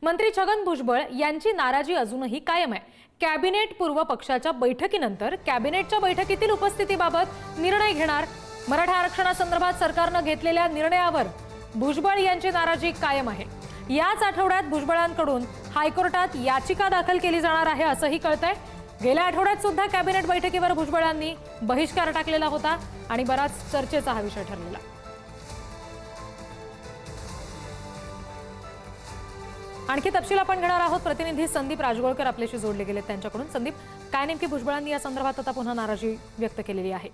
मंत्री छगन भुजबळ यांची नाराजी अजूनही कायम आहे। कॅबिनेट पूर्व पक्षाच्या बैठकीनंतर कॅबिनेटच्या बैठकीतील उपस्थितीबाबत निर्णय घेणार। मराठा आरक्षणासंदर्भात सरकारने घेतलेल्या निर्णयावर भुजबळ यांची नाराजी कायम आहे। याच आठवड्यात भुजबळांकडून हायकोर्टात याचिका दाखल केली जाणार आहे असंही कळतंय। गेल्या आठवड्यात सुद्धा कॅबिनेट बैठकीवर भुजबळांनी बहिष्कार टाकलेला होता आणि बराच चर्चेचा हा विषय ठरलेला। आणखी तपशील आपण घेणार आहोत। प्रतिनिधी संदीप राजगोळकर आपल्याशी जोडले गेले त्यांच्याकडून। संदीप, काय नेमकी भुजबळांनी या संदर्भात आता पुन्हा नाराजी व्यक्त केलेली आहे?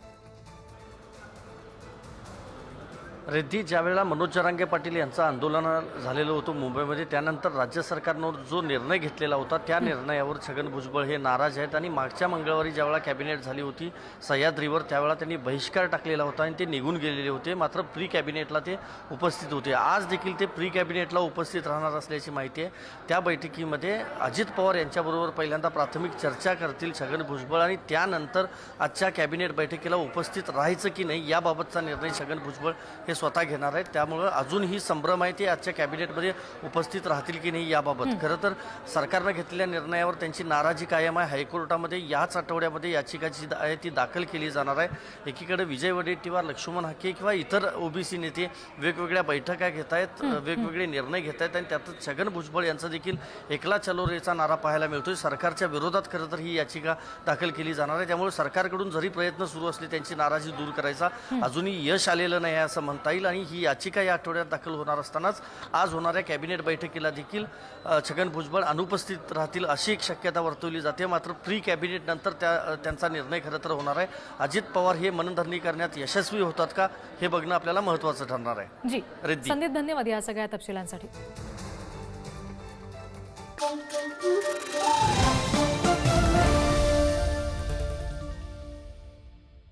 रिद्धी, ज्यावेळेला मनोज जरांगे पाटील यांचं आंदोलन झालेलं होतं मुंबईमध्ये, त्यानंतर राज्य सरकारनं जो निर्णय घेतलेला होता त्या निर्णयावर छगन भुजबळ हे नाराज आहेत आणि मागच्या मंगळवारी ज्यावेळेला कॅबिनेट झाली होती सह्याद्रीवर, त्यावेळेला त्यांनी बहिष्कार टाकलेला होता आणि ते निघून गेलेले होते। मात्र प्री कॅबिनेटला ते उपस्थित होते। आज देखील ते प्री कॅबिनेटला उपस्थित राहणार असल्याची माहिती आहे। त्या बैठकीमध्ये अजित पवार यांच्याबरोबर पहिल्यांदा प्राथमिक चर्चा करतील छगन भुजबळ आणि त्यानंतर आजच्या कॅबिनेट बैठकीला उपस्थित राहायचं की नाही याबाबतचा निर्णय छगन भुजबळ हे स्वतः घेणार आहेत। त्यामुळे अजूनही संभ्रम आहे ते आजच्या कॅबिनेटमध्ये उपस्थित राहतील की नाही याबाबत। खरं तर सरकारने घेतलेल्या निर्णयावर त्यांची नाराजी कायम आहे। हायकोर्टामध्ये याच आठवड्यामध्ये याचिका जी आहे ती दाखल केली जाणार आहे। एकीकडे विजय वडेट्टीवार, लक्ष्मण हाके किंवा इतर ओबीसी नेते वेगवेगळ्या बैठका घेत आहेत, वेगवेगळे निर्णय घेत आहेत आणि त्यातच छगन भुजबळ यांचा देखील एकला चलो रेचा नारा पाहायला मिळतोय। सरकारच्या विरोधात खरं तर ही याचिका दाखल केली जाणार आहे। त्यामुळे सरकारकडून जरी प्रयत्न सुरू असले त्यांची नाराजी दूर करायचा अजूनही यश आलेलं नाही असं म्हणता येईल आणि ही याचिका या आठवड्यात दाखल होणार असतानाच आज होणाऱ्या कॅबिनेट बैठकीला देखील छगन भुजबळ अनुपस्थित राहतील अशी एक शक्यता वर्तवली जाते। मात्र प्री कॅबिनेट नंतर त्यांचा निर्णय खरं तर होणार आहे। अजित पवार हे मनधरणी करण्यात यशस्वी होतात का हे बघणं आपल्याला महत्त्वाचं ठरणार आहे। जी संदीप, धन्यवाद या सगळ्या तपशिलांसाठी।